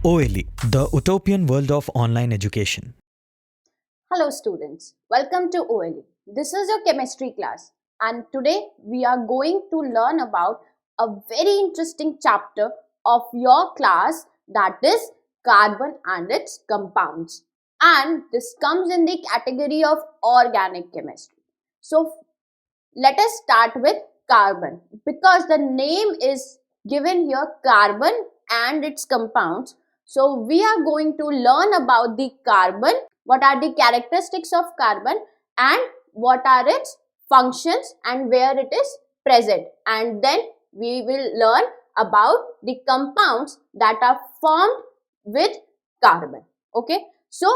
OLE, the utopian world of online education. Hello students, welcome to OLE. This is your chemistry class and today we are going to learn about a very interesting chapter of your class, that is carbon and its compounds, and this comes in the category of organic chemistry. So let us start with carbon, because the name is given here carbon and its compounds. So we are going to learn about the carbon, what are the characteristics of carbon and what are its functions and where it is present, and then we will learn about the compounds that are formed with carbon. Okay, so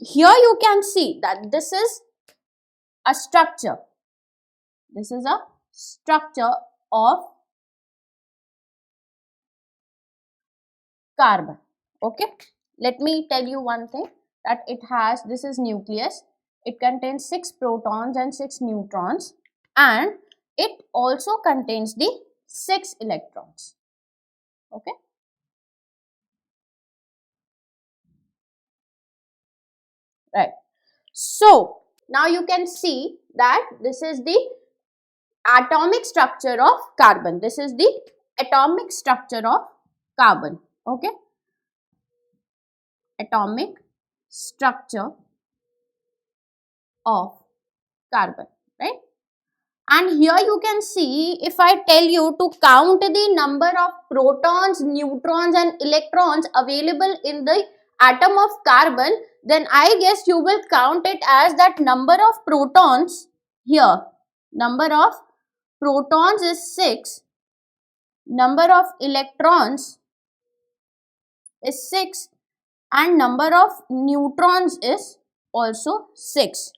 here you can see that this is a structure. This is a structure of carbon. Okay, let me tell you one thing, that it has, this is nucleus, it contains 6 protons and 6 neutrons, and it also contains the 6 electrons. Okay, right. So now you can see that this is the atomic structure of carbon. This is the atomic structure of carbon. Okay, atomic structure of carbon, right? And here you can see, if I tell you to count the number of protons, neutrons and electrons available in the atom of carbon, then I guess you will count it as that number of protons here. Number of protons is 6, number of electrons is 6 and number of neutrons is also 6.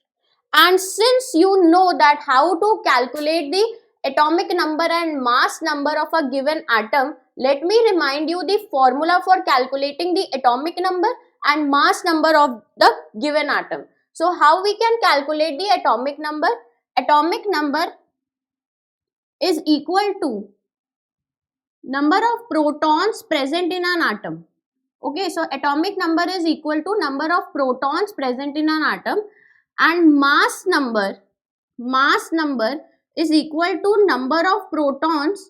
And since you know that how to calculate the atomic number and mass number of a given atom, let me remind you the formula for calculating the atomic number and mass number of the given atom. So how we can calculate the atomic number? Atomic number is equal to number of protons present in an atom. Okay, so atomic number is equal to number of protons present in an atom, and mass number is equal to number of protons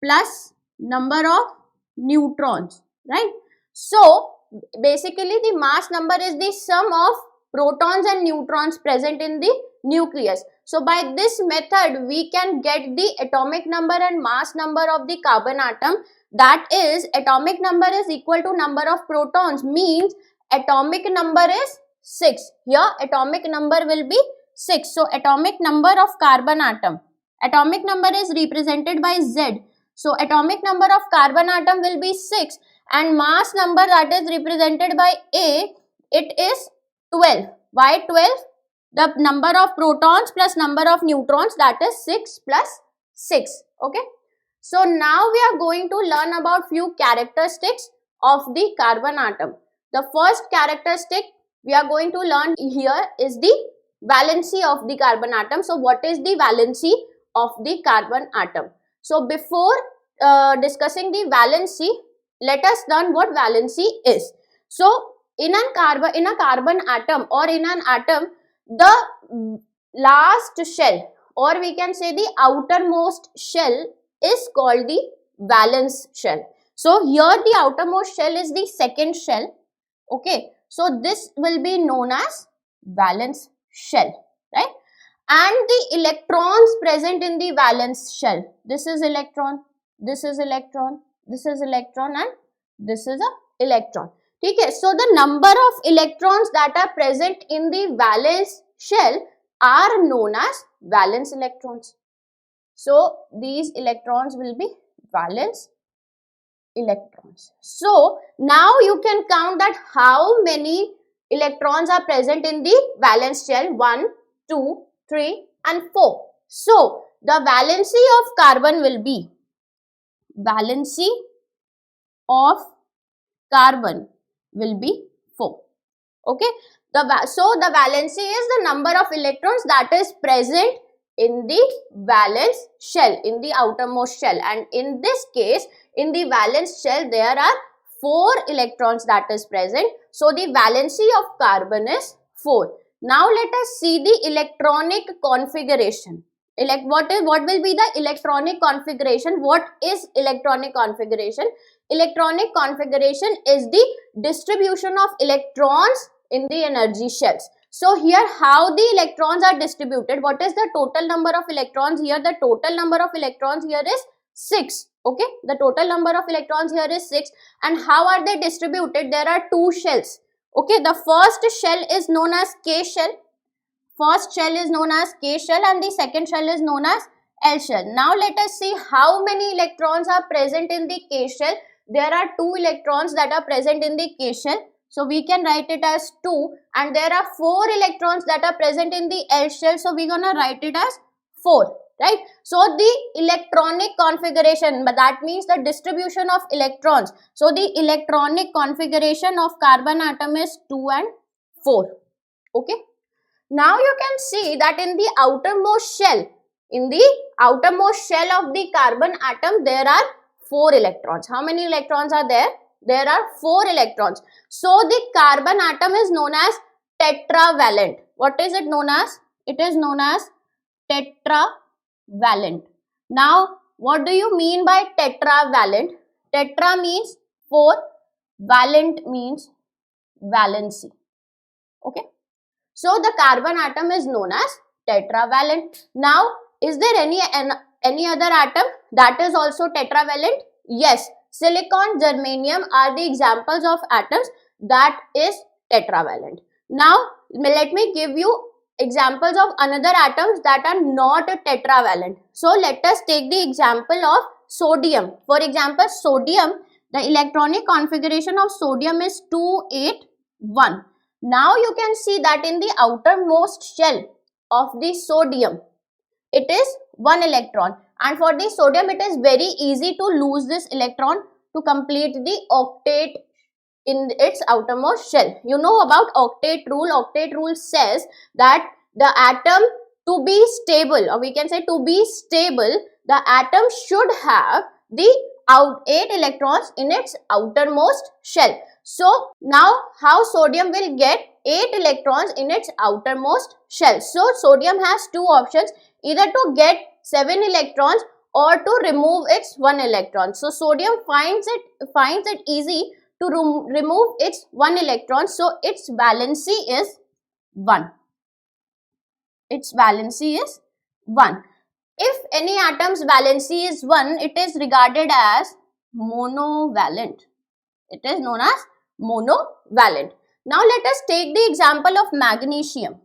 plus number of neutrons, right? So basically the mass number is the sum of protons and neutrons present in the nucleus. So by this method we can get the atomic number and mass number of the carbon atom. That is, atomic number is equal to number of protons, means atomic number is 6. Here atomic number will be 6. So atomic number of carbon atom, atomic number is represented by Z. So atomic number of carbon atom will be 6 and mass number, that is represented by A, it is 12. Why 12? The number of protons plus number of neutrons, that is 6 plus 6. Okay. So now we are going to learn about few characteristics of the carbon atom. The first characteristic we are going to learn here is the valency of the carbon atom. So what is the valency of the carbon atom? So before discussing the valency, let us learn what valency is. So in a carbon atom or in an atom, the last shell, or we can say the outermost shell, is called the valence shell. So here the outermost shell is the second shell. Okay, so this will be known as valence shell, right? And the electrons present in the valence shell, this is electron, this is electron, this is electron and this is a electron. Okay, so the number of electrons that are present in the valence shell are known as valence electrons. So these electrons will be valence electrons. So now you can count that how many electrons are present in the valence shell: 1, 2, 3 and 4. So the valency of carbon will be, valency of carbon will be 4. Okay, so the valency is the number of electrons that is present in the valence shell, in the outermost shell, and in this case in the valence shell there are 4 electrons that is present. So the valency of carbon is 4. Now let us see the electronic configuration. What will be the electronic configuration? What is electronic configuration? Electronic configuration is the distribution of electrons in the energy shells. So here how the electrons are distributed, what is the total number of electrons here? The total number of electrons here is 6. Okay, the total number of electrons here is 6. And how are they distributed? There are two shells. Okay, the first shell is known as K shell. First shell is known as K shell and the second shell is known as L shell. Now let us see how many electrons are present in the K shell. There are 2 electrons that are present in the K shell. So we can write it as 2, and there are 4 electrons that are present in the L shell. So we're gonna write it as 4, right? So the electronic configuration, but that means the distribution of electrons. So the electronic configuration of carbon atom is 2 and 4. Okay. Now you can see that in the outermost shell, of the carbon atom, there are 4 electrons. How many electrons are there? There are 4 electrons. So the carbon atom is known as tetravalent. What is it known as? It is known as tetravalent. Now, what do you mean by tetravalent? Tetra means 4, valent means valency. Okay. So the carbon atom is known as tetravalent. Now, is there any other atom that is also tetravalent? Yes. Silicon, germanium are the examples of atoms that is tetravalent. Now, let me give you examples of another atoms that are not tetravalent. So, let us take the example of sodium. For example, sodium, the electronic configuration of sodium is 281. Now, you can see that in the outermost shell of the sodium, it is 1 electron. And for the sodium, it is very easy to lose this electron to complete the octet in its outermost shell. You know about octet rule. Octet rule says that the atom to be stable, or we can say to be stable, the atom should have the 8 electrons in its outermost shell. So now how sodium will get 8 electrons in its outermost shell? So sodium has two options, either to get 7 electrons or to remove its 1 electron. So sodium finds it easy to remove its 1 electron. So its valency is 1. Its valency is 1. If any atom's valency is 1, it is regarded as monovalent. It is known as monovalent. Now let us take the example of magnesium.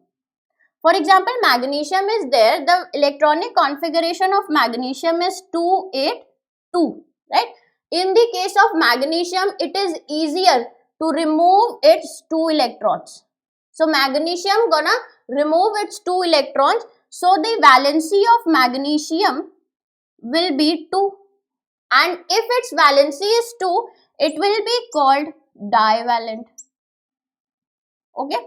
For example, magnesium is there. The electronic configuration of magnesium is 282, right? In the case of magnesium, it is easier to remove its 2 electrons. So magnesium gonna remove its 2 electrons. So the valency of magnesium will be 2. And if its valency is 2, it will be called divalent. Okay.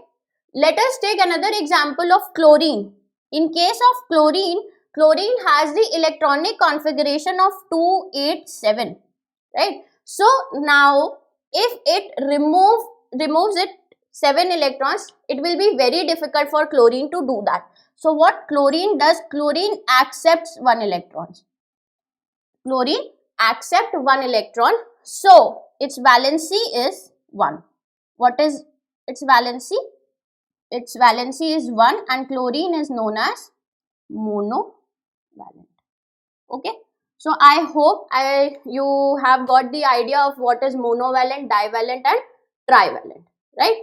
Let us take another example of chlorine. In case of chlorine, chlorine has the electronic configuration of 287, right? So now if it removes its 7 electrons, it will be very difficult for chlorine to do that. So what chlorine does? Chlorine accepts 1 electron. Chlorine accepts 1 electron. So its valency is 1. What is its valency? Its valency is 1 and chlorine is known as monovalent. Okay. So I hope you have got the idea of what is monovalent, divalent and trivalent, right?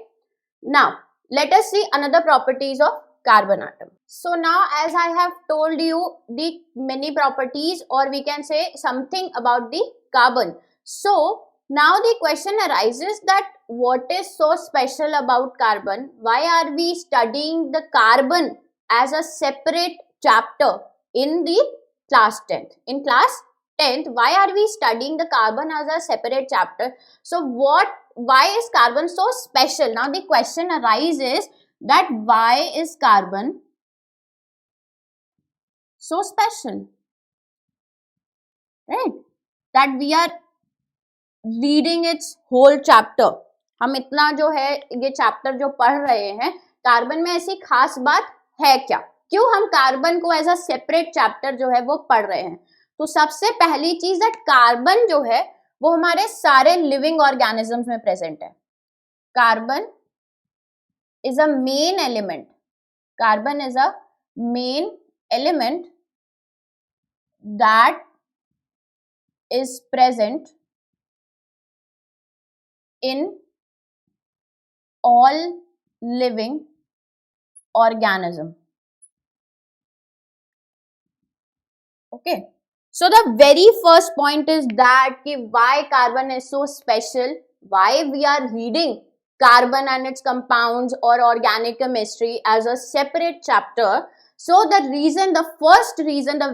Now let us see another properties of carbon atom. So now as I have told you the many properties, or we can say something about the carbon. So now the question arises that what is so special about carbon? Why are we studying the carbon as a separate chapter in the class 10th? In class 10th, why are we studying the carbon as a separate chapter? So why is carbon so special? Now the question arises that why is carbon so special? Right? That reading it's whole chapter, हम इतना जो है ये chapter जो पढ़ रहे हैं, carbon में ऐसी खास बात है क्या, क्यों हम कार्बन को एज अ सेपरेट चैप्टर जो है वो पढ़ रहे हैं? तो सबसे पहली चीज दैट कार्बन जो है वो हमारे सारे लिविंग ऑर्गेनिजम्स में प्रेजेंट है. Carbon is a main element, carbon is a main element that is present in all living organism. Okay, so the very first point is that why carbon is so special, why we are reading carbon and its compounds or organic chemistry as a separate chapter. So the reason, the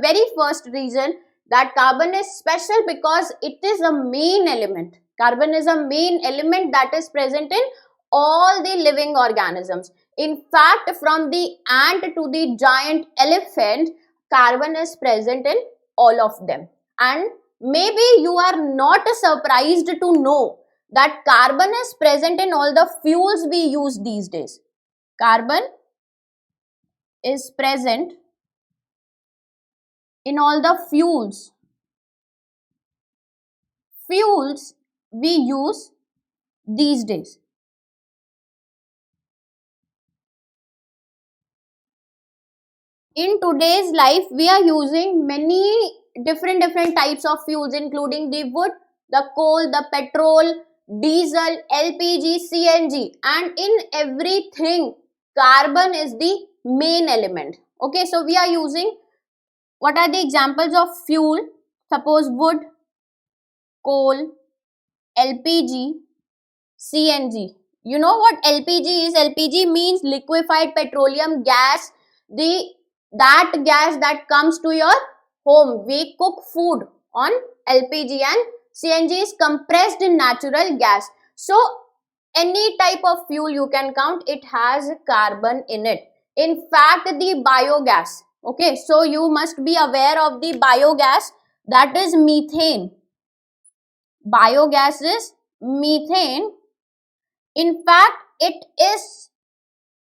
very first reason that carbon is special, because it is a main element. Carbon is a main element that is present in all the living organisms. In fact, from the ant to the giant elephant, carbon is present in all of them. And maybe you are not surprised to know that carbon is present in all the fuels we use these days. Carbon is present in all the fuels we use these days. In today's life, we are using many different types of fuels, including the wood, the coal, the petrol, diesel, LPG, CNG, and in everything, carbon is the main element. Okay, so we are using, what are the examples of fuel? Suppose wood, coal, LPG, CNG. You know what LPG is? LPG means liquefied petroleum gas. That gas that comes to your home. We cook food on LPG, and CNG is compressed natural gas. So any type of fuel you can count, it has carbon in it. In fact, the biogas. Okay, so you must be aware of the biogas, that is methane. Biogas is methane. In fact, it is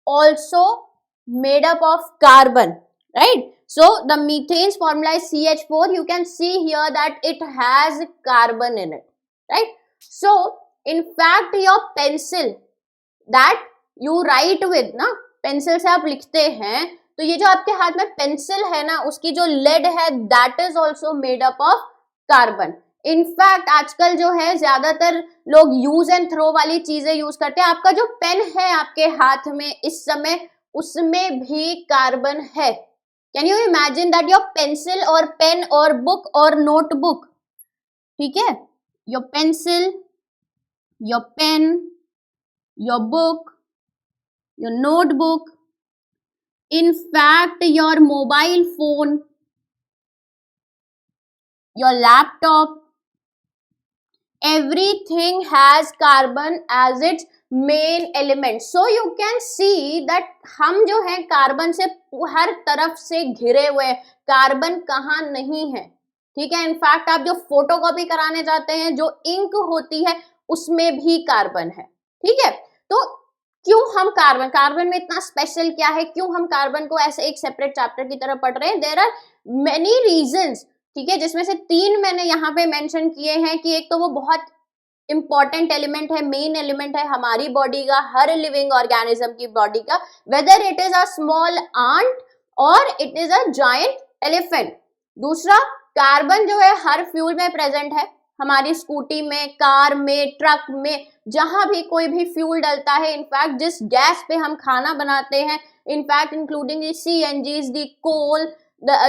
also made up of carbon, right? So the methane's formula is CH4. You can see here that it has carbon in it, right? So in fact, your pencil that you write with ना, pencil से आप लिखते हैं, तो ये जो आपके हाथ में पेंसिल है ना, उसकी जो लेड है, that is also made up of carbon. In fact आजकल जो है ज्यादातर लोग यूज एंड थ्रो वाली चीजें यूज करते हैं. आपका जो पेन है आपके हाथ में इस समय, उसमें भी कार्बन है. Can you imagine that your pencil और पेन और बुक और नोटबुक, ठीक है, your pencil, your pen, your book, your notebook, in fact your mobile phone, your laptop, everything has carbon as its main element. So you can see that हम जो है carbon से हर तरफ से घिरे हुए, कार्बन कहाँ नहीं है, ठीक है. इनफैक्ट आप जो फोटोकॉपी कराने जाते हैं, जो इंक होती है उसमें भी कार्बन है, ठीक है. तो क्यों हम कार्बन में इतना स्पेशल क्या है, क्यों हम कार्बन को ऐसे एक सेपरेट चैप्टर की तरह पढ़ रहे हैं? देयर आर मेनी रीजंस, ठीक है, जिसमें से 3 मैंने यहाँ पे मेंशन किए हैं. कि एक तो वो बहुत इंपॉर्टेंट एलिमेंट है, मेन एलिमेंट है हमारी बॉडी का, हर लिविंग ऑर्गेनिज्म की बॉडी का, whether it is a small ant और it is a giant elephant. दूसरा, कार्बन जो है हर फ्यूल में प्रेजेंट है, हमारी स्कूटी में, कार में, ट्रक में, जहां भी कोई भी फ्यूल डलता है. इनफैक्ट जिस गैस पे हम खाना बनाते हैं, in fact including the CNGs, the coal,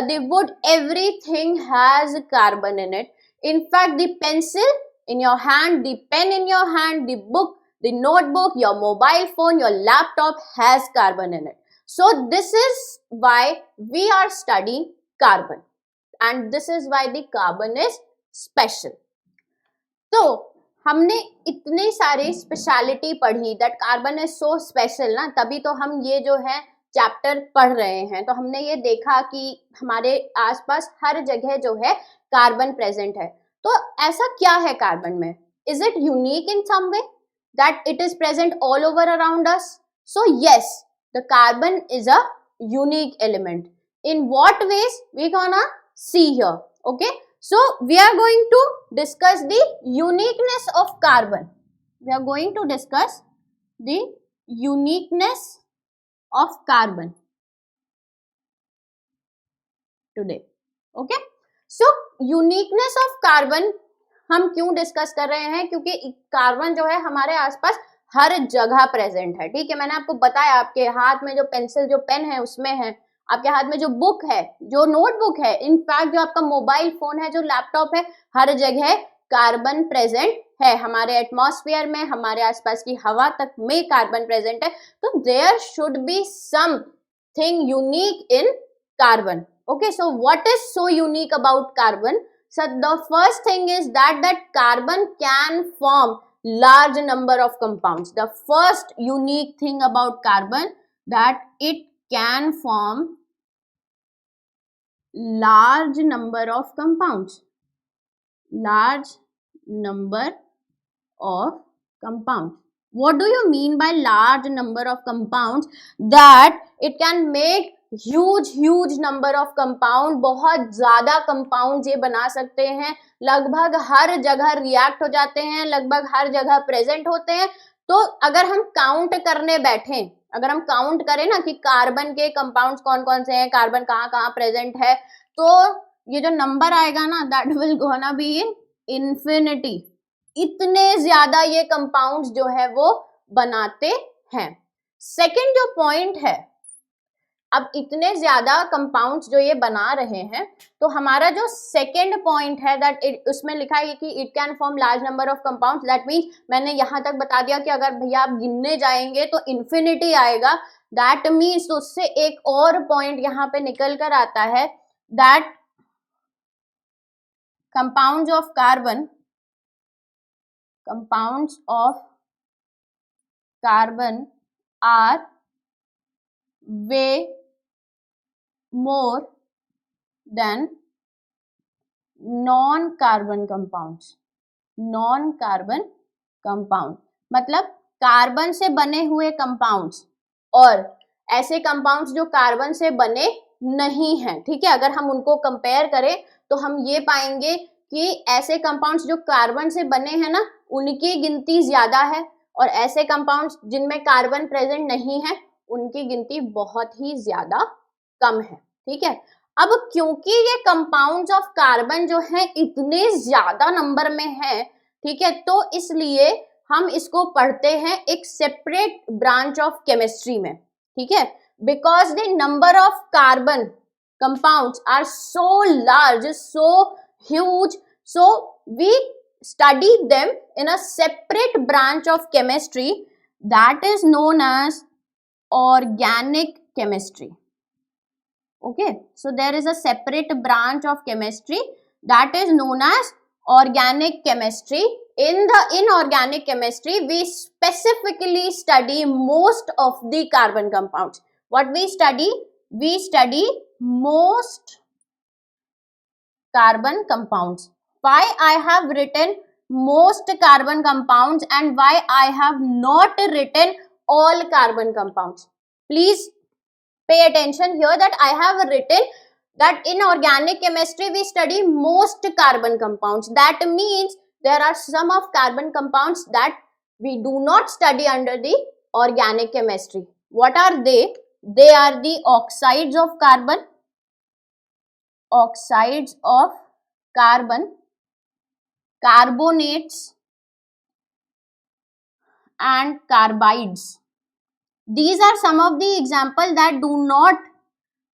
the wood, everything has carbon in it. In fact, the pencil in your hand, the pen in your hand, the book, the notebook, your mobile phone, your laptop has carbon in it. So this is why we are studying carbon, and this is why the carbon is special. तो हमने इतनी सारी speciality पढ़ी, that carbon is so special ना, तभी तो हम ये जो है चैप्टर पढ़ रहे हैं. तो हमने ये देखा कि हमारे आसपास हर जगह जो है कार्बन प्रेजेंट है. तो ऐसा क्या है कार्बन में? Is it unique in some way that it is present all over around us? So yes, the carbon is a unique element. In what ways? We're gonna see here. Okay, so we are going to discuss the uniqueness of carbon. We are going to discuss the uniqueness of carbon today. Okay, so uniqueness of carbon हम क्यों discuss कर रहे हैं? क्योंकि carbon जो है हमारे आसपास हर जगह प्रेजेंट है. ठीक है, मैंने आपको बताया, आपके हाथ में जो पेंसिल, जो पेन है उसमें है, आपके हाथ में जो बुक है, जो नोटबुक है, इनफैक्ट जो आपका मोबाइल फोन है, जो लैपटॉप है, हर जगह कार्बन प्रेजेंट है. हमारे एटमॉस्फेयर में, हमारे आसपास की हवा तक में कार्बन प्रेजेंट है. तो there should be something unique in carbon. Okay, so what is so unique about carbon? So the first thing is that carbon can form large number of compounds. The first unique thing about carbon, that it can form large number of compounds. Large number of compounds. What do you mean by large number of compounds? That it can make huge number of compound. बहुत ज्यादा compounds ये बना सकते हैं, लगभग हर जगह react हो जाते हैं, लगभग हर जगह प्रेजेंट होते हैं. तो अगर हम काउंट करने बैठे, अगर हम काउंट करें ना कि कार्बन के कंपाउंड्स कौन कौन से हैं, कार्बन कहाँ कहाँ प्रेजेंट है, तो ये जो नंबर आएगा ना, that will gonna be in infinity. इतने ज्यादा ये कंपाउंड्स जो है वो बनाते हैं. सेकंड जो पॉइंट है, अब इतने ज्यादा कंपाउंड्स जो ये बना रहे हैं, तो हमारा जो सेकंड पॉइंट है, दैट उसमें लिखा है कि it can form large number of compounds. That means मैंने यहां तक बता दिया कि अगर भैया आप गिनने जाएंगे तो इंफिनिटी आएगा. दैट मीन्स तो उससे एक और पॉइंट यहाँ पे निकल कर आता है, that compounds of carbon are way more than non-carbon compounds. Non-carbon compound मतलब कार्बन से बने हुए कंपाउंड्स और ऐसे कंपाउंड्स जो कार्बन से बने नहीं हैं. ठीक है, अगर हम उनको कंपेयर करें तो हम ये पाएंगे कि ऐसे कंपाउंड्स जो कार्बन से बने हैं ना, उनकी गिनती ज्यादा है, और ऐसे कंपाउंड्स जिनमें कार्बन प्रेजेंट नहीं है, उनकी गिनती बहुत ही ज्यादा कम है. ठीक है, अब क्योंकि ये कंपाउंड्स ऑफ कार्बन जो है इतने ज्यादा नंबर में है, ठीक है, तो इसलिए हम इसको पढ़ते हैं एक सेपरेट ब्रांच ऑफ केमिस्ट्री में. ठीक है, because the number of carbon compounds are so large, so huge, so we study them in a separate branch of chemistry that is known as organic chemistry. Okay, so there is a separate branch of chemistry that is known as organic chemistry. In organic chemistry we specifically study most of the carbon compounds. What we study? We study most carbon compounds. Why I have written most carbon compounds and why I have not written all carbon compounds? Please pay attention here that I have written that in organic chemistry we study most carbon compounds. That means there are some of carbon compounds that we do not study under the organic chemistry. What are they? They are the oxides of carbon, carbonates and carbides. These are some of the examples that do not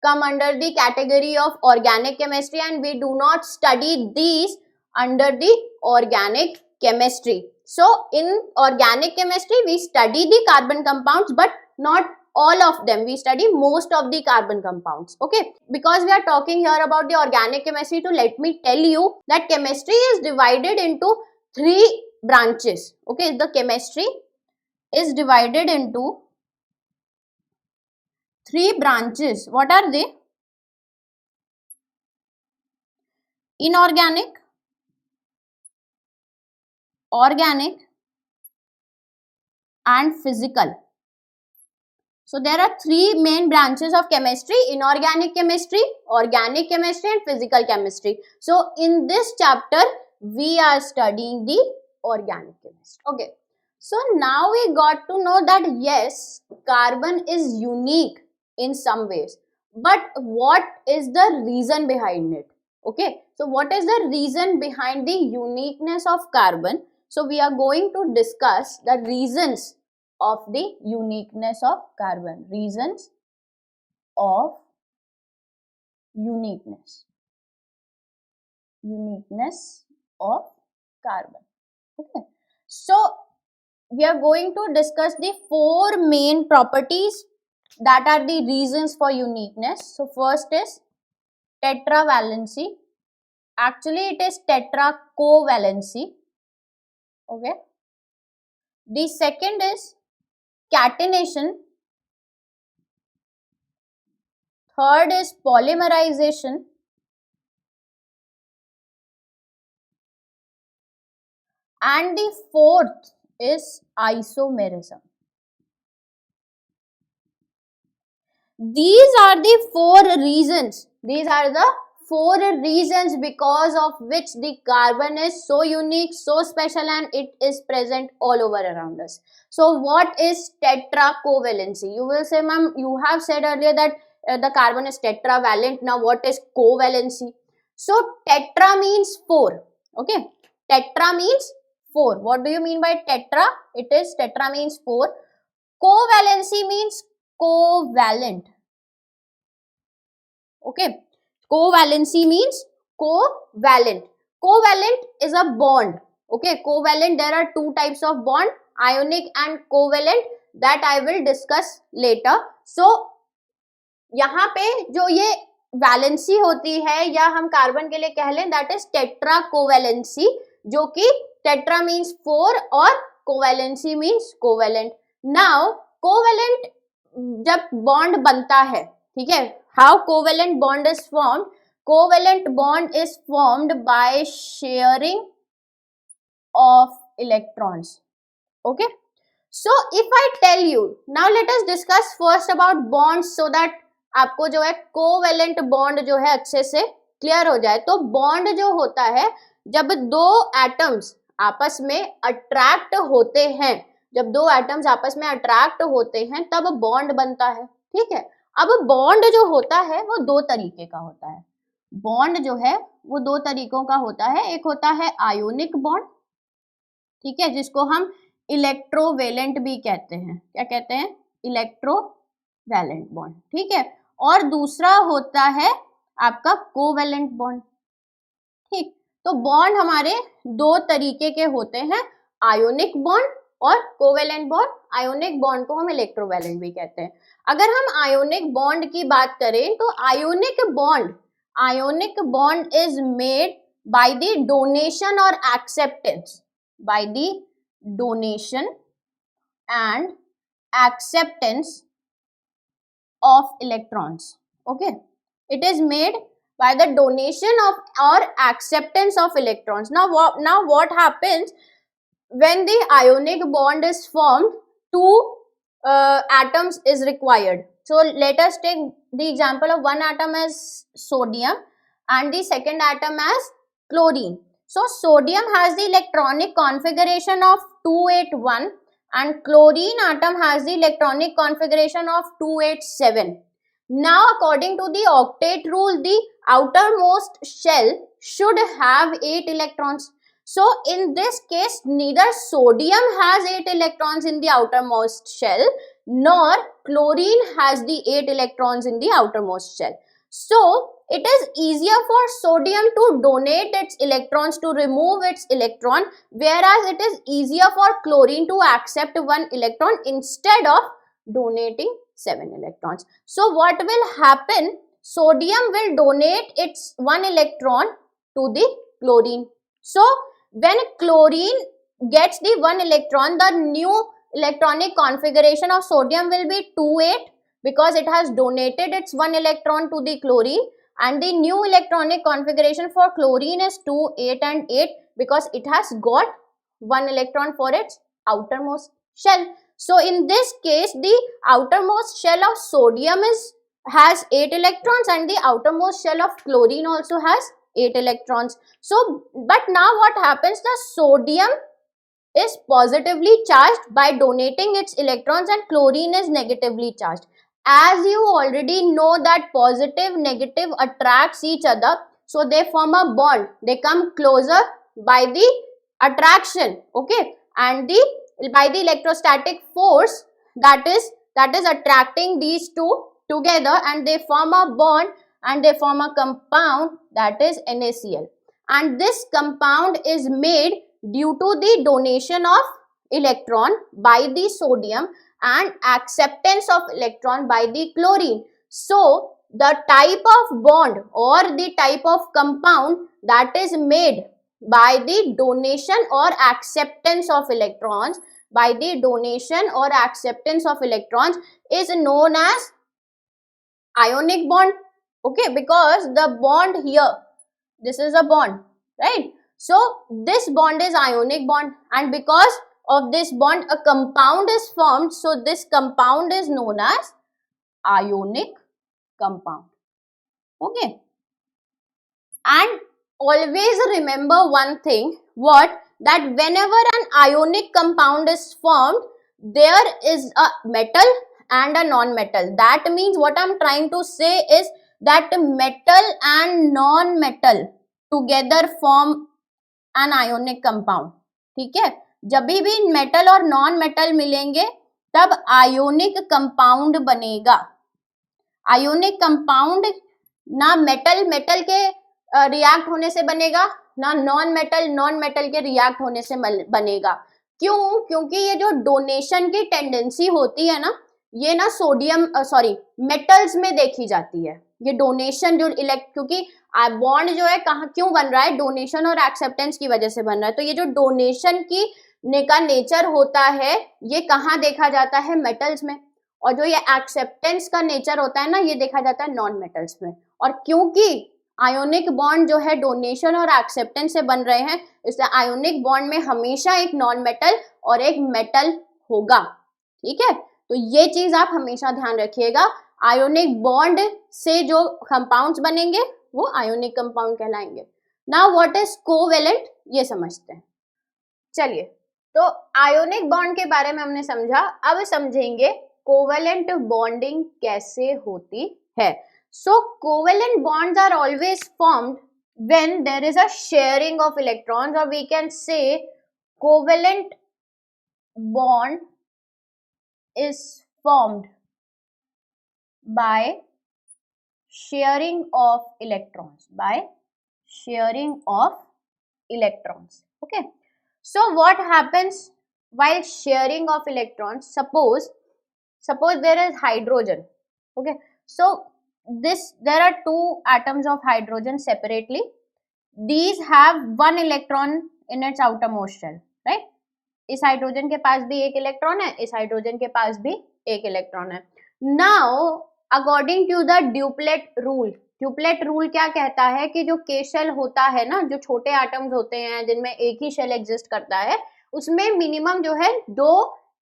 come under the category of organic chemistry, and we do not study these under the organic chemistry. So in organic chemistry we study the carbon compounds, but not all of them. We study most of the carbon compounds. Okay, because we are talking here about the organic chemistry, so let me tell you that chemistry is divided into 3 branches. Okay, the chemistry is divided into 3 branches. What are they? Inorganic, organic and physical. So there are three main branches of chemistry: inorganic chemistry, organic chemistry and physical chemistry. So in this chapter we are studying the organic chemistry. Okay. So now we got to know that yes, carbon is unique in some ways, but what is the reason behind it? Okay. So what is the reason behind the uniqueness of carbon? So we are going to discuss the reasons of the uniqueness of carbon. Reasons of uniqueness of carbon. Okay. So we are going to discuss the four main properties that are the reasons for uniqueness. So first is tetravalency. Actually it is tetracovalency. Okay. The second is catenation. Third is polymerization. And the fourth is isomerism. These are the four reasons. These are the four reasons because of which the carbon is so unique, so special, and it is present all over around us. So what is tetracovalency? You will say, ma'am, you have said earlier that the carbon is tetravalent. Now what is covalency? So tetra means 4. Okay. Tetra means 4. What do you mean by tetra? It is tetra means 4. Covalency means covalent. Okay. Covalency means covalent. Covalent is a bond. Okay. Covalent, there are two types of bond, ionic and covalent, that I will discuss later. So यहाँ पे जो ये valency होती है या हम carbon के लिए कह लें, दैट इज टेट्रा कोवैलेंसी, जो कि टेट्रा मीन्स 4 और covalency means covalent. Now covalent जब बॉन्ड बनता है, ठीक है, how covalent bond is formed? Covalent bond is formed by sharing of electrons. Okay, so if I tell you, now let us discuss first about bonds so that आपको जो है covalent bond जो है अच्छे से क्लियर हो जाए. तो बॉन्ड जो होता है, जब दो एटम्स आपस में अट्रैक्ट होते हैं, जब दो एटम्स आपस में अट्रैक्ट होते हैं तब बॉन्ड बनता है. ठीक है. अब बॉन्ड जो होता है वो दो तरीके का होता है. बॉन्ड जो है वो दो तरीकों का होता है. एक होता है आयोनिक बॉन्ड, ठीक है, जिसको हम इलेक्ट्रोवेलेंट भी कहते हैं. क्या कहते हैं? Electrovalent bond. ठीक है. और दूसरा होता है आपका कोवेलेंट बॉन्ड. ठीक. तो बॉन्ड हमारे दो तरीके के होते हैं, आयोनिक बॉन्ड और कोवेलेंट बॉन्ड. आयोनिक बॉन्ड को हम इलेक्ट्रोवेलेंट भी कहते हैं. अगर हम आयोनिक बॉन्ड की बात करें तो ionic bond is made by the donation और acceptance, by the donation and acceptance of electrons. Okay, it is made by the donation of or acceptance of electrons. Now what happens when the ionic bond is formed? Two atoms is required. So let us take the example of one atom as sodium and the second atom as chlorine. So sodium has the electronic configuration of 281 and chlorine atom has the electronic configuration of 287. Now according to the octet rule, the outermost shell should have 8 electrons. So in this case, neither sodium has 8 electrons in the outermost shell nor chlorine has the 8 electrons in the outermost shell. So it is easier for sodium to donate its electrons, to remove its electron, whereas it is easier for chlorine to accept 1 electron instead of donating 7 electrons. So what will happen? Sodium will donate its 1 electron to the chlorine. So when chlorine gets the 1 electron, the new electronic configuration of sodium will be 2,8 because it has donated its 1 electron to the chlorine. And the new electronic configuration for chlorine is 2, 8 and 8 because it has got 1 electron for its outermost shell. So in this case, the outermost shell of sodium has 8 electrons and the outermost shell of chlorine also has 8 electrons. So, but now what happens, the sodium is positively charged by donating its electrons and chlorine is negatively charged. As you already know that positive negative attracts each other, so they form a bond, they come closer by the attraction, okay, and by the electrostatic force that is attracting these two together, and they form a bond and they form a compound, that is NaCl. And this compound is made due to the donation of electron by the sodium and acceptance of electron by the chlorine. So the type of bond or the type of compound that is made by the donation or acceptance of electrons, is known as ionic bond, okay, because the bond here, this is a bond, right? So this bond is ionic bond, and because of this bond a compound is formed, so this compound is known as ionic compound, okay. And always remember one thing, what, that whenever an ionic compound is formed, there is a metal and a non-metal. That means what I'm trying to say is that metal and non-metal together form an ionic compound, ठीक है. जब भी metal और non metal मिलेंगे तब ionic compound बनेगा. Ionic compound ना metal के रिएक्ट होने से बनेगा, ना नॉन मेटल के रिएक्ट होने से बनेगा. क्यों? क्योंकि ये जो डोनेशन की टेंडेंसी होती है ना, ये ना मेटल्स में देखी जाती है. ये डोनेशन जो क्योंकि बॉन्ड जो है कहाँ क्यों बन रहा है, डोनेशन और एक्सेप्टेंस की वजह से बन रहा है. तो ये जो डोनेशन का नेचर होता है ये कहाँ देखा जाता है, मेटल्स में. और जो ये एक्सेप्टेंस का नेचर होता है ना, ये देखा जाता है नॉन मेटल्स में. और क्योंकि आयोनिक बॉन्ड जो है डोनेशन और एक्सेप्टेंस से बन रहे हैं, इसलिए आयोनिक बॉन्ड में हमेशा एक नॉन मेटल और एक मेटल होगा, ठीक है. तो ये चीज आप हमेशा ध्यान रखिएगा. आयोनिक बॉन्ड से जो कंपाउंड्स बनेंगे वो आयोनिक कंपाउंड कहलाएंगे. नाउ व्हाट इज कोवेलेंट, ये समझते हैं. चलिए, तो आयोनिक बॉन्ड के बारे में हमने समझा, अब समझेंगे कोवेलेंट बॉन्डिंग कैसे होती है. So covalent bonds are always formed when there is a sharing of electrons, और we can say covalent bond is formed by sharing of electrons, okay. So what happens while sharing of electrons? Suppose there is hydrogen, okay. So there are two atoms of hydrogen separately. These have one electron in its outermost shell, right. इस hydrogen के पास भी एक electron है, इस hydrogen के पास भी एक electron है. Now according to the duplet rule क्या कहता है कि जो के शेल होता है ना, जो छोटे एटम्स होते हैं जिनमें एक ही शेल एग्जिस्ट करता है, उसमें मिनिमम जो है 2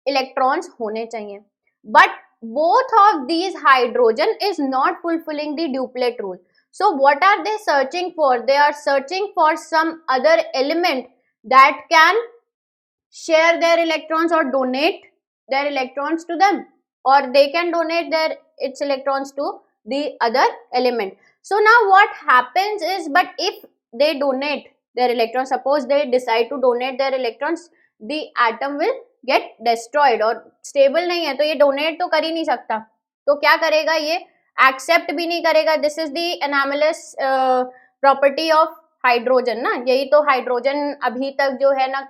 इलेक्ट्रॉन्स होने चाहिए. But both of these hydrogen is not fulfilling the duplet rule. So what are they searching for? They are searching for some other element that can share their electrons or donate their electrons to them, or they can donate its electrons to the other element. So now what happens is, but if they donate their electrons, suppose they decide to donate their electrons, the atom will get destroyed. और stable नहीं है तो ये donate तो कर ही नहीं सकता, तो क्या करेगा, ये accept भी नहीं करेगा. This is the anomalous property of hydrogen ना. यही तो हाइड्रोजन अभी तक जो है ना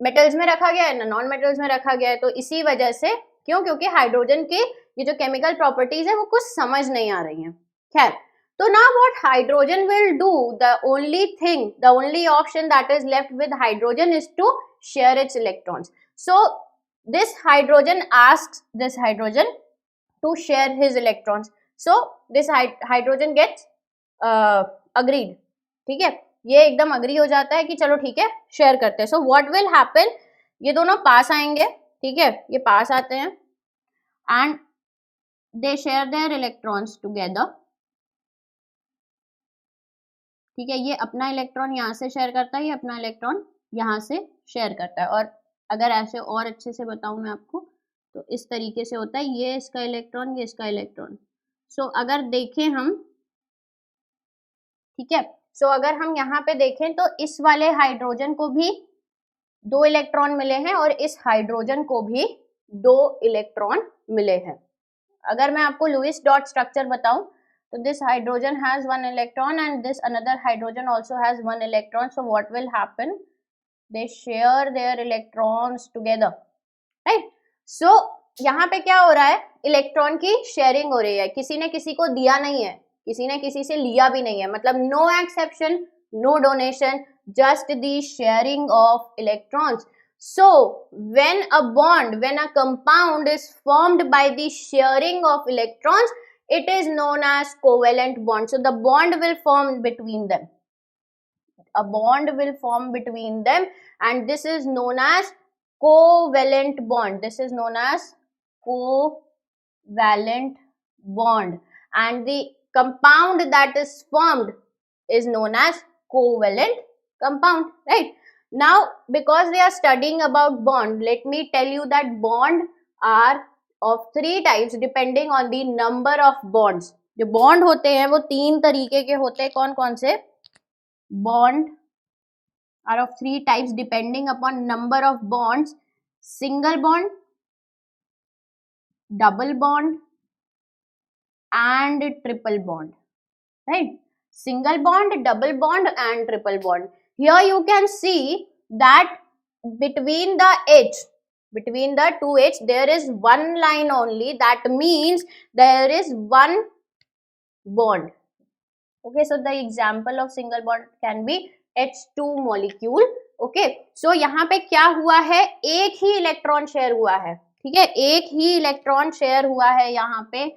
मेटल्स में रखा गया है ना नॉन मेटल्स में रखा गया है. तो इसी वजह से, क्यों? क्योंकि हाइड्रोजन की ये जो केमिकल प्रॉपर्टीज है वो कुछ समझ नहीं आ रही हैं. खैर, तो now what hydrogen will do, the only option that is left with hydrogen is to share its electrons. So this hydrogen asks this hydrogen to share his electrons. So this hydrogen gets agreed, ठीक है. ये एकदम agree हो जाता है कि चलो ठीक है शेयर करते हैं. सो व्हाट विल हैपन, ये दोनों पास आएंगे, ठीक है, ये पास आते हैं and they share their electrons together. ठीक है, ये अपना इलेक्ट्रॉन यहाँ से शेयर करता है, ये अपना इलेक्ट्रॉन यहाँ से शेयर करता है. और अगर ऐसे और अच्छे से बताऊं मैं आपको तो इस तरीके से होता है, ये इसका इलेक्ट्रॉन, ये इसका इलेक्ट्रॉन. सो अगर देखें हम, ठीक है, सो अगर हम यहाँ पे देखें तो इस वाले हाइड्रोजन को भी 2 इलेक्ट्रॉन मिले हैं और इस हाइड्रोजन को भी 2 इलेक्ट्रॉन मिले हैं. अगर मैं आपको लुईस डॉट स्ट्रक्चर बताऊं तो this hydrogen has 1 electron and this another hydrogen also has 1 electron. So what will happen? They share their electrons together, right? So यहाँ पे क्या हो रहा है, इलेक्ट्रॉन की शेयरिंग हो रही है, किसी ने किसी को दिया नहीं है, किसी ने किसी से लिया भी नहीं है, मतलब no exception, no donation, just the sharing of electrons. So when a bond, when a compound is formed by the sharing of electrons, it is known as covalent bond. So the bond will form between them. A bond will form between them and this is known as covalent bond. This is known as covalent bond and the compound that is formed is known as covalent compound, right? Now because we are studying about bond, let me tell you that bond are of 3 types depending on the number of bonds. जो bond होते हैं वो 3 तरीके के होते हैं, कौन कौन से? Bond are of 3 types depending upon number of bonds: single bond, double bond and triple bond, right? Single bond, double bond and triple bond. Here you can see that between the edge, between the 2 edge there is one line only, that means there is one bond. Okay, so the example of single bond can be H2 molecule. Okay, so यहाँ पे क्या हुआ है, एक ही electron share हुआ है, ठीक है, एक ही इलेक्ट्रॉन शेयर हुआ है यहाँ पे,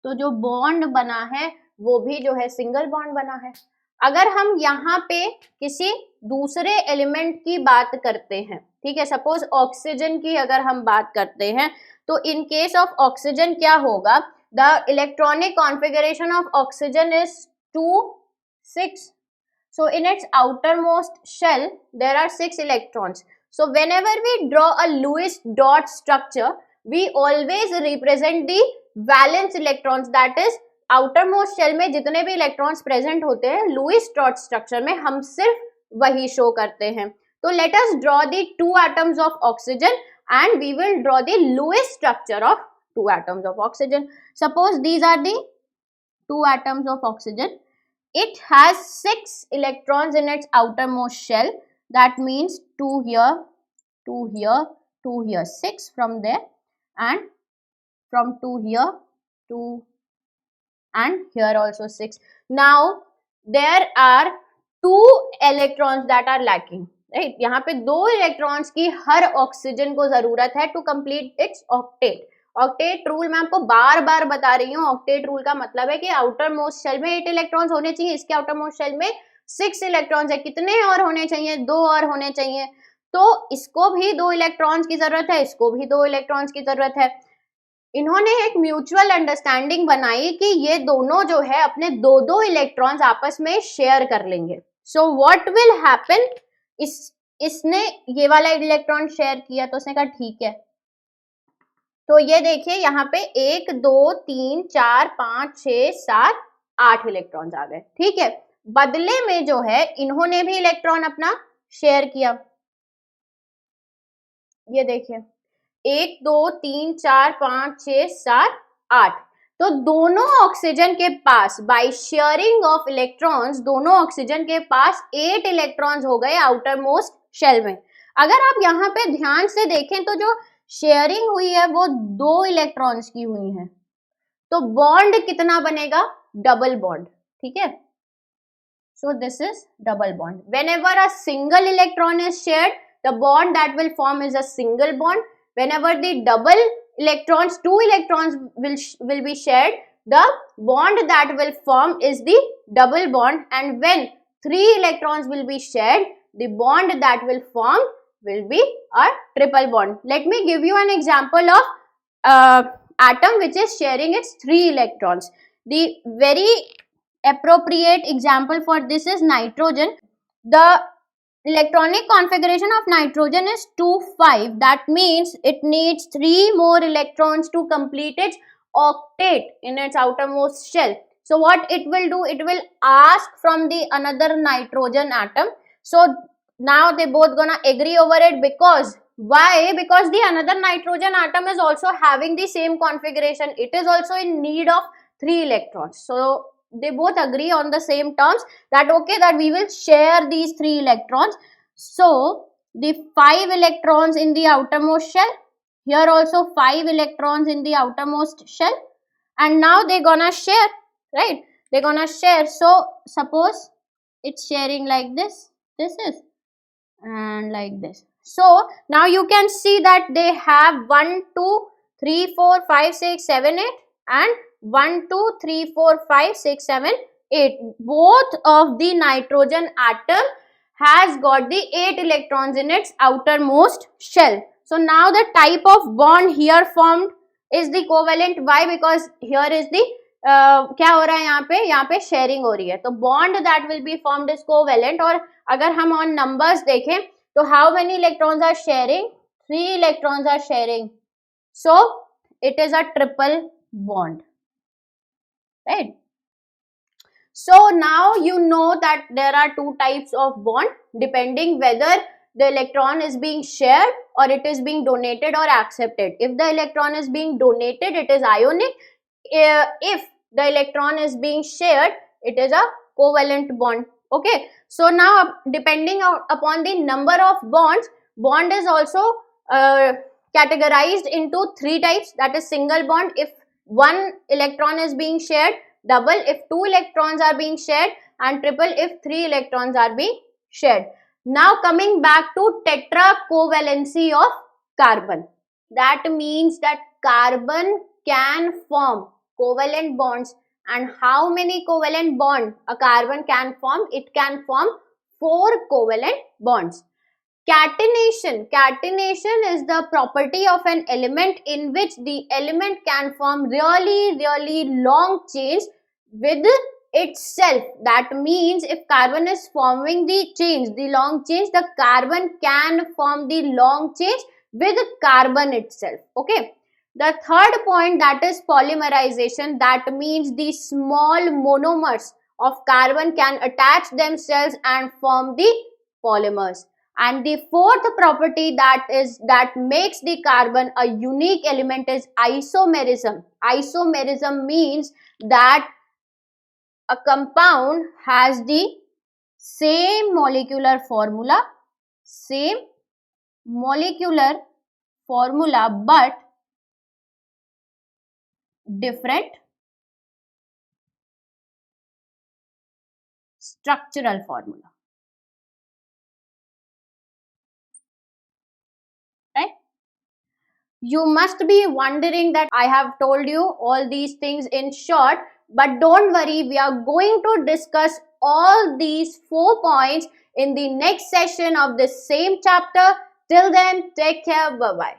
तो जो बॉन्ड बना है वो भी जो है सिंगल बॉन्ड बना है. अगर हम यहाँ पे किसी दूसरे एलिमेंट की बात करते हैं, ठीक है, सपोज ऑक्सीजन की अगर हम बात करते हैं, तो इन केस ऑफ ऑक्सीजन क्या होगा, the electronic configuration of oxygen is 2,6. So in its outermost shell there are 6 electrons. So whenever we draw a Lewis dot structure, we always represent the valence electrons, that is outermost shell में जितने भी electrons present होते हैं Lewis dot structure में हम सिर्फ वही show करते हैं. तो let us draw the 2 atoms of oxygen and we will draw the Lewis structure of 2 atoms of oxygen. Suppose these are the 2 atoms of oxygen. It has 6 electrons in its outermost shell. That means 2 here, 2 here, 2 here, 6 from there, and from 2 here, 2, and here also 6. Now there are 2 electrons that are lacking, right? यहाँ पे 2 electrons की हर oxygen को जरूरत है to complete its octet. Octet rule मैं आपको बार बार बता रही हूँ. ऑक्टेट रूल का मतलब है कि आउटर मोस्ट शेल में 8 इलेक्ट्रॉन्स होने चाहिए, इसके आउटर मोस्ट शेल में 6 इलेक्ट्रॉन्स है. कितने और होने चाहिए? 2 और होने चाहिए. तो इसको भी 2 इलेक्ट्रॉन्स की जरूरत है, इसको भी 2 इलेक्ट्रॉन्स की जरूरत है. इन्होंने एक म्यूचुअल अंडरस्टैंडिंग बनाई कि ये दोनों जो है अपने 2-2 इलेक्ट्रॉन्स आपस में शेयर कर लेंगे. सो व्हाट विल हैपन, इसने ये वाला इलेक्ट्रॉन शेयर किया तो उसने कहा ठीक है, तो ये देखिए यहाँ पे 1 2 3 4 5 6 7 8 इलेक्ट्रॉन्स आ गए, ठीक है. बदले में जो है इन्होंने भी इलेक्ट्रॉन अपना शेयर किया. ये देखिए 1 2 3 4 5 6 7 8. तो दोनों ऑक्सीजन के पास बाय शेयरिंग ऑफ इलेक्ट्रॉन्स, दोनों ऑक्सीजन के पास 8 इलेक्ट्रॉन्स हो गए आउटर मोस्ट शेल में. अगर आप यहाँ पे ध्यान से देखें तो जो शेयरिंग हुई है वो 2 इलेक्ट्रॉन्स की हुई है, तो बॉन्ड कितना बनेगा? डबल बॉन्ड, ठीक है. So this is double bond. Whenever a single electron is shared, the bond that will form is a single bond. Whenever the double electrons, 2 electrons will be shared, the bond that will form is the double bond. And when 3 electrons will be shared, the bond that will form will be a triple bond. Let me give you an example of atom which is sharing its 3 electrons. The very appropriate example for this is nitrogen. The electronic configuration of nitrogen is 2,5. That means it needs 3 more electrons to complete its octet in its outermost shell. So what it will do, it will ask from the another nitrogen atom. So now they both gonna agree over it, because why? Because the another nitrogen atom is also having the same configuration. It is also in need of 3 electrons. So they both agree on the same terms that okay, that we will share these 3 electrons. So the 5 electrons in the outermost shell, here also 5 electrons in the outermost shell, and now they're gonna share, right? They're gonna share. So suppose it's sharing like this and like this. So now you can see that they have 1 2 3 4 5 6 7 8 and 1 2 3 4 5 6 7 8. Both of the nitrogen atom has got the 8 electrons in its outermost shell. So now the type of bond here formed is the covalent. Why? Because here is the क्या हो रहा है, यहाँ पे sharing हो रही है, तो bond that will be formed is covalent. और अगर हम ऑन नंबर्स देखें तो how many electrons are sharing? 3 electrons are sharing. So it is a triple bond, right? So now you know that there are 2 types of bond depending whether the electron is being shared or it is being donated or accepted. If the electron is being donated, it is ionic. If the electron is being shared, it is a covalent bond. Okay, so now depending upon the number of bonds, bond is also categorized into 3 types. That is single bond if 1 electron is being shared, double if 2 electrons are being shared, and triple if 3 electrons are being shared. Now coming back to tetracovalency of carbon. That means that carbon can form covalent bonds. And how many covalent bonds a carbon can form? It can form 4 covalent bonds. Catenation. Catenation is the property of an element in which the element can form really long chains with itself. That means if carbon is forming the chains, the long chains, the carbon can form the long chains with carbon itself. Okay. The third point, that is polymerization. That means the small monomers of carbon can attach themselves and form the polymers. And the fourth property that makes the carbon a unique element is isomerism. Isomerism means that a compound has the same molecular formula but different structural formula. Right? You must be wondering that I have told you all these things in short, but don't worry, we are going to discuss all these 4 points in the next session of this same chapter. Till then, take care. Bye-bye.